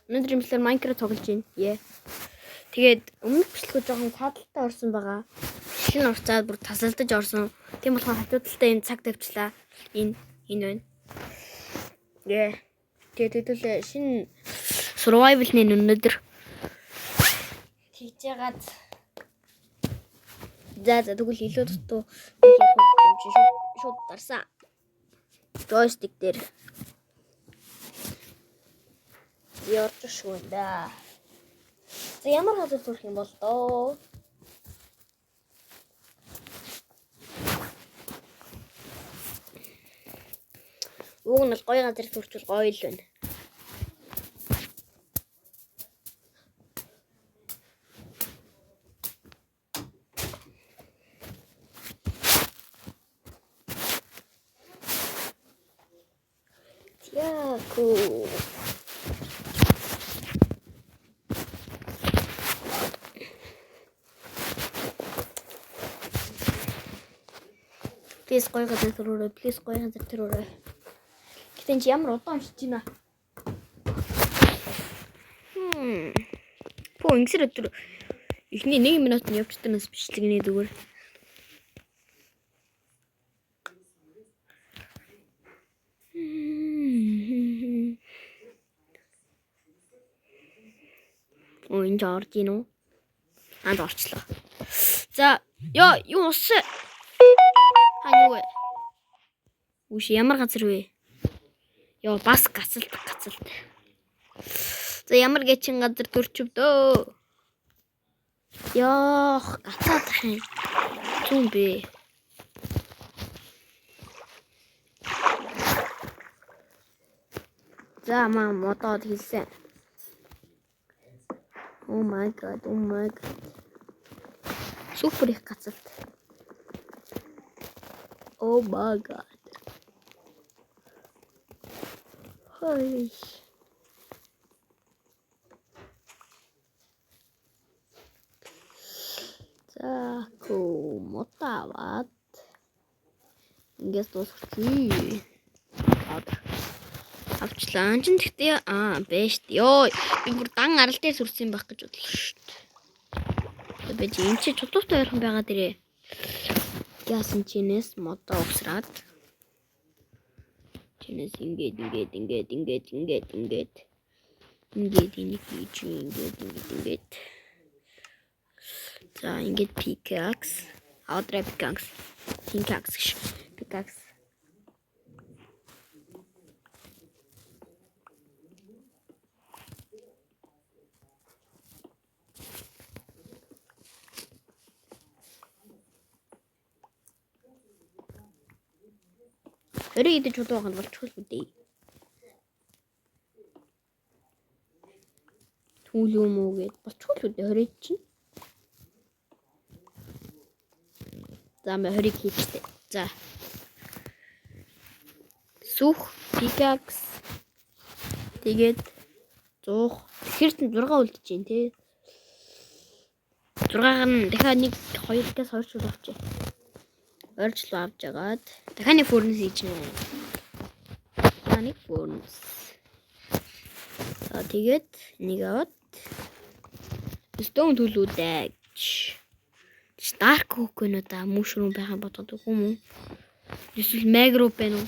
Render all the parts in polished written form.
Өнөөдөр имлэр Minecraft тоглож байна. Тэгээд өмнөх бичлэгөө жоохон саадалтай орсон байгаа. Шинэ урцаад бүр тасалдаж орсон. Тийм болохоор хатуудалтай энэ цаг тавьчлаа. Энэ байна. Тэгээд хэдүүлээ шинэ survival-ны өнөөдөр хийж яагаад за тэгвэл илүү дутуу шууд дарсан. Joystick дээр явж шүүнда. За ямар хазар төрөх юм бол доо. Уг нь гоё газар төрчвөл гоё л байна. Яаку. Please гоё газар төрөөрэй. Please гоё газар төрөөрэй. Гэтэн чи ямар удаан уншиж байна? Поо ингэсэр өдөр эхний 1 минут нь явчихсан нас бичлэгний зүгээр. Энд орж ийн үү? Анд орчлоо. За, юу ус? Хань юу вэ? Үш ямар газар вэ? Бас гацалт. За ямар гэчин газар төрчв дөө. Гацаад хань. Зүүн бэ. За модод хэлсэн. Oh my god. Супер их гацалт. Oh my god. Хой. За мотаваад ингээс дуусчихъя. Авчлаа. Чин тэгтээ бэшт. Би бүр дан арал дээр сүрсэн байх гэж бодлоо шүү дээ. Би энэ чи чулуутай ойрхон байгаа дээрээ. Яасан чинээс модоо угсраад. Чинээс ингээд. Ингээд энийг хийж ингээд. За ингээд pickaxe. Outdoor pickaxe. Pickaxe. Өрөө идэж чулуу ганд болчихвол үдээ. Түүл юм уу гэд болчихвол үдээ хориг чинь. За мэ хориг хийчихээ. За. Сүх, pickaxe. Тэгээд 100. Тэгэхээр 6 үлдэж байна те. 6-аар нь дахиад 2-аас 2 чул авчээ. Орчлоо авч агаад дахиад нэг фурнес хийж нэ. Нэг фурнес. За тэгээд нэг аваад стон төлүүдээ. Dark hook нэ да mushroom байхan боддог юм уу? Эсвэл magro байна уу?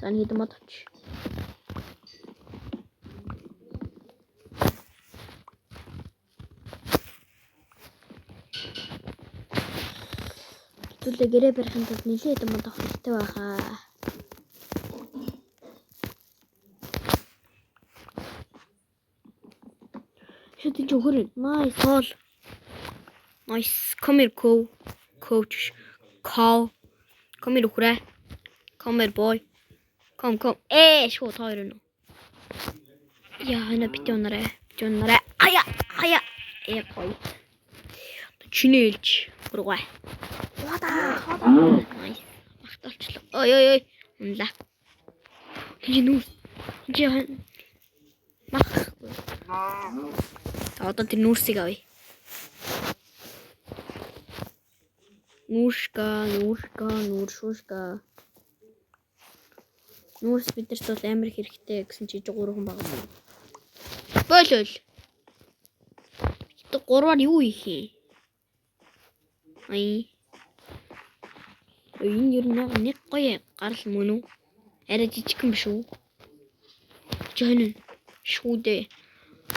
За нэг хэдэн мод авч. Түлээ гэрээ барихын тулд нэлээд хэдэн мод авах хэрэгтэй байхаа. Шүтэн чөхөр. Nice all. Nice. Come here, coach. Call. Come here, ухраа. Come here, boy. Come. Шууд хоёр нь. Яна битээ унараа. Ая. Гоё. Чинэлж. Ургаа. Хода. Nice. Марталчлаа. Ой. Унла. Чинүү. Мах. Одоо тэр нүүрсийг авъя. Нүүршка. Нүүрс бидэрт бол амар хэрэгтэй гэсэн чи 3 хүн байгаа юм. Болол. Тэ 3-аар юу хийх юм? Ай. Энэ ер нь нэг гоё гарал мөн үү? Арай жижиг юм шүү. Жонь шүү дээ.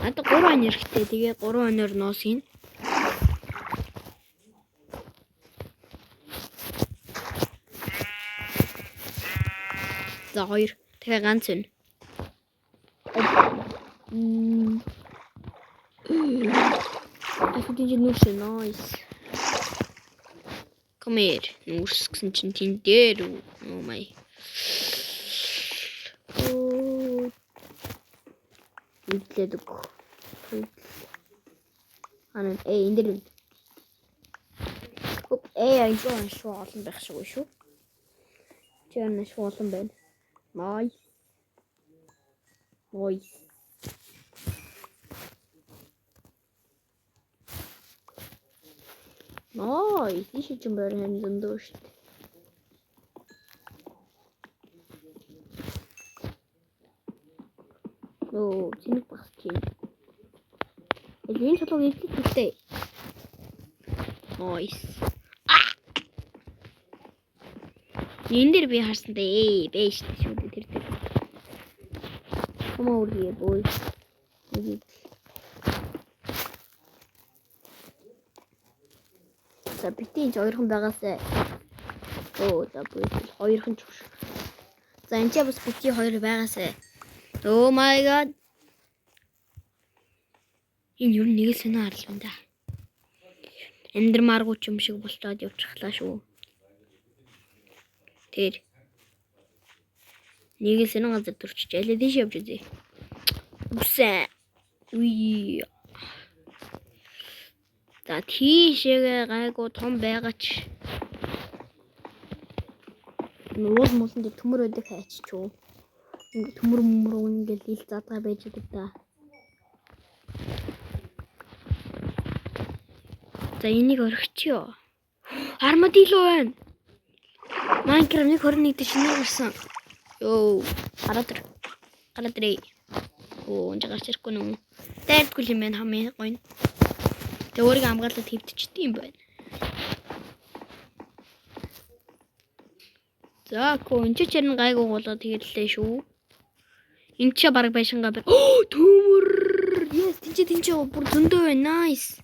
Надад 3 ан хэрэгтэй. Тэгээ 3 анаар ноос хийн. За 2. Тэгээ ганц нь. Ахигийн нүрс nice. Come here. Нүрс гэсэн чинь тэн дээр үү? Oh my. Идлээд үг. Анаа энэ дээр. Энэ шүү олон байх шиг шүү. Чаана шүү олон байна. Nice. Nice. Nice. Иши ч юм байна энэ зөндөө шүү дээ. Оо, зинэг багс чинь. Энэ чулуу ихтэй. Nice. Энэ дээр би харсан дээ. Бэж шүү дээ тэр дээр. Come over here, boy. За битэн ч хоёрхан байгаасай. Оо, за бүр хоёрхан ч. За энэ ч бас бити 2 байгаасай. Oh my god. Энэ юу нэг л сонир харал байна да. Эндэрмааргуу ч юм шиг болцоод явчихлаа шүү. Тэр нэг л сонир газар төрчих ялээ тийш явж үзье. Үсэ. Уй. За тийшээ гайгүй том байгаач. Нуул муулсан дээр төмөр өдөх хайччуу. Ингээ төмөр ингээл ил задгаа байж байгаа да. За энийг орхичихё. Армадило байна. Майнкрафт 1.21 дээр шинээр гарсан. Йоо, гараад ирээ. Оо, энэ гарч ирэхгүй нөө. Дайрдгүй юм байна хамгийн гоё. Тэ өөрийгөө хамгаалаад хэвдчихдэг юм байна. За, энэ ч чирэн гайгүй болоод тэгэллээ шүү. Энд ч бараг байшингаа байна. Төмөр. Yes, тэнцээ бүр зөндөө байна. Nice.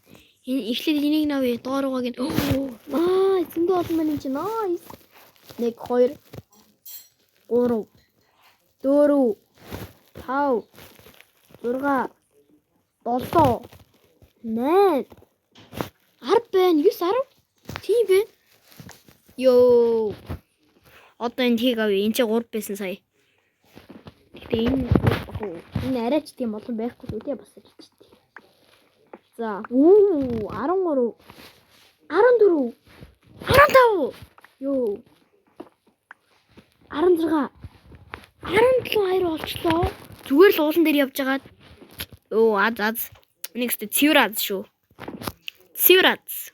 Энэ ихлээр энийг навъя дооруугаа гин. Nice. Зөндөө олон маань энэ nice. 1 2 3 4 5 6 7 8 10 байна. 9 10. Тийм байна. Йоо. Одоо энэ тийг авъя. Энд чи 3 байсан сая. Гэтэ энэ арайч тийм олон байхгүй л үдээ бас хэлчихтэй. За, 13 14 15 ёо 16 17 2 болчлоо. Зүгээр л уулан дээр явж байгаад ёо аз next цэвраз шүү. Цэвраз.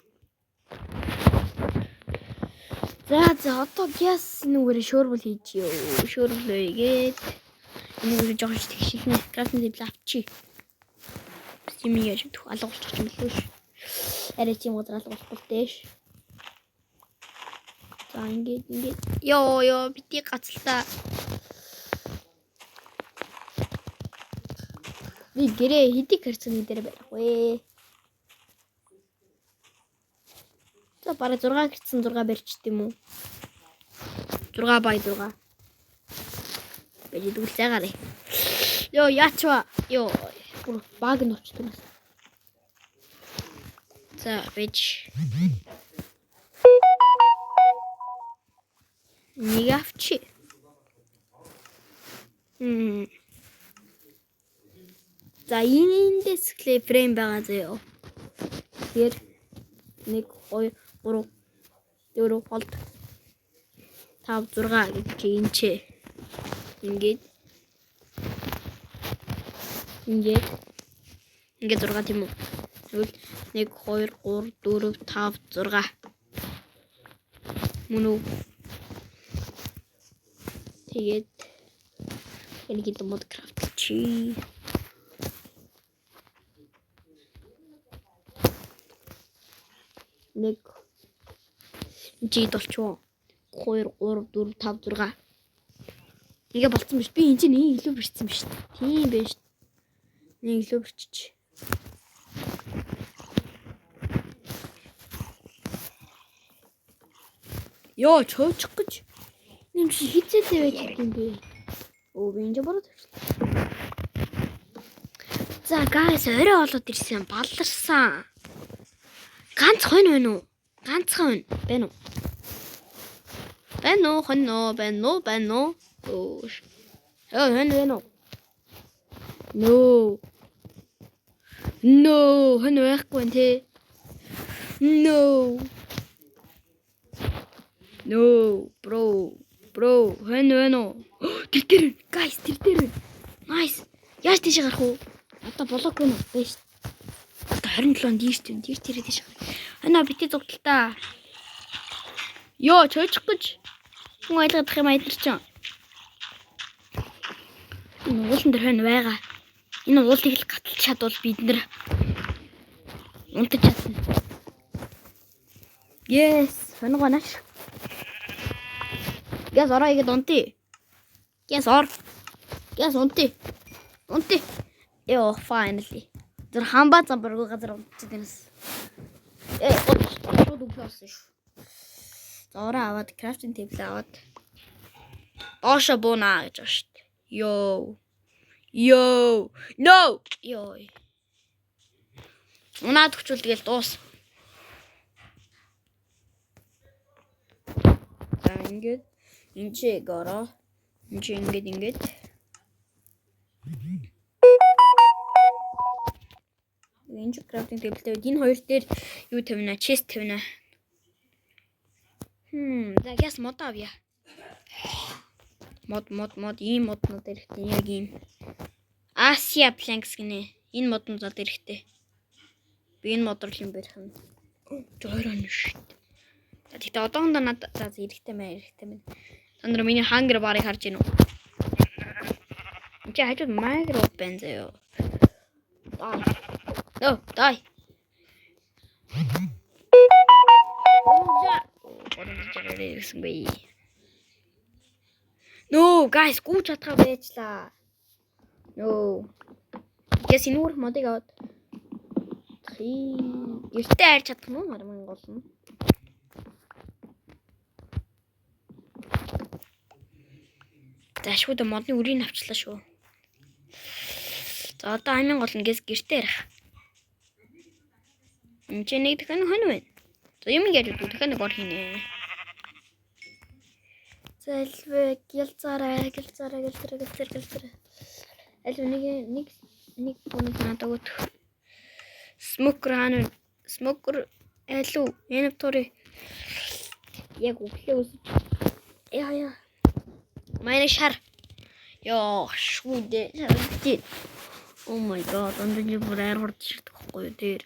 За одоо яс нүгээр шөөрбөл хийж ёо. Шөөрбөл хийгээд энийг жоохон тэгшилнэ. Крафтинг дэвл авчи. Юм яаж идэх алга болчих юм болов ш. Арай чим газар алга болох дэш. За ингээд ёо бити гацалтаа. Би гэрээ хэдий хэрцэн дээр байх вэ? За бараг 6 хэрцэн 6 барьчт юм уу? 6 бай 6. Бэлдвэл цагаарай. Ёо яачва. Ёо бүр баг нөчтөн. За бич. Нэг авчи. За эндээс клей фрейм байгаа заяа. Тэгэхээр 1 2 3 4 5 6 гэж чи ингээд 6 тийм үү. 1 2 3 4 5 6 мөн үү. Тэгээд Энийг мод крафт чи. Нэг жид болчихоо. 2 3 4 5 6. Игээ болцсон биш. Би энэ чинь илүү бэрцсэн биш. Тийм биш. Нэг илүү бэрчиж. Яа, чөөчих гэж. Нэм чи хизээтэй байж юм бэ? Оо, би энэ бороо тавьчихлаа. За, guys, орой болоод ирсэн. Баларсан. Ганц хонь байна уу? Ганцхан байна уу? Байна уу? Оо. Хонь байна уу? No, хонь байхгүй нэ. No, bro, хонь байна уу? Тэр дээр, guys, тэр дээр. Nice. Яаж тийш гарах уу? Одоо блок гэнэ байж. Одоо 27-нд дийш тэрээ тийш гарах. Ханаа битээ зугталтаа. Йоо, чойчих гэж. Хүн ойлгох юм айдар ч. Энэ уулан дээр хань байгаа. Энэ уулыг л гаталж чадвал бид нэр унтаж чадна. Yes, ханаагааш. Газ ороо игээд унтъя. Газ унтъя. Йоо, finally. Тэр хамбаа замбаргүй газар унтчих дэнэс. Шууд өглөөсөн шүү. Зороо аваад крафтинг тейбл аваад доошо буунаа гэж байна шүү дээ. No. Унаад өгчүүл тэгэл дуус. За ингээд энэ чи гороо. Энэ чи ингээд. Энэ чи крафтинг тейблтэй. Энэ хоёр дээр юу тавина? Chest тавина. За яс мод авъя. Мод ийм моднууд хэрэгтэй яг ийм. Asia Planks гинэ. Энэ модон зал хэрэгтэй. Би энэ модор юм барих юм. Жойрон шүү дээ. За тэгтээ одоохондоо надад за хэрэгтэй мэн. Сандраа миний хангер барыг харж гинөө. Энд хажууд микро бен заяа. Дай. No, guys, гүйж чадхаа байжлаа. No. Яс инүүр модыг аваад. Гэртээ хайр чадах нь харман гол нь. Зашгүй да модны үрийг авчлаа шүү. За одоо амин гол нь гэртээ ярих. Энд чинь нэг дахин хонь байна. За юм яриад дахин нэг ор хийнэ. Зэлвэ гэлцараа. Аль нэг бонус надад өгөх. Смокер алуу энэ тори яг өглөө үсэж. Яа. Манай шар. Ёо, шүүдээ. Oh my god, ондоо бүр аир хурдчихдаг байхгүй юу дээр.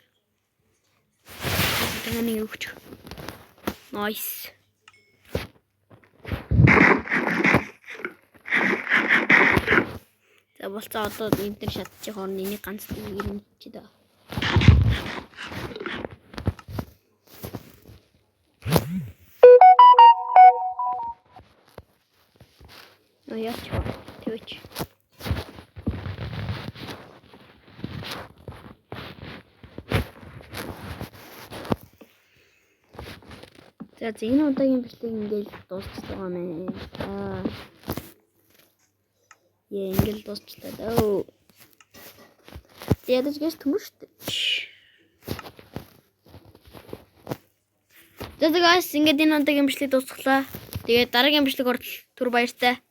Тэнийг өгч. Nice. За болцоо одоо энэ шатчих орны нэг ганц юм чи да. Яач тэгвч. За энэ удаагийн бичлэг ингээд дуусчихсан байна. Ингээд дуусчлаа дөө. Ядаж гэж төмөрштэй. За guys, ингээд энэ удаагийн бичлэг дуусглаа. Тэгээд дараагийн бичлэг орол түр баяртай.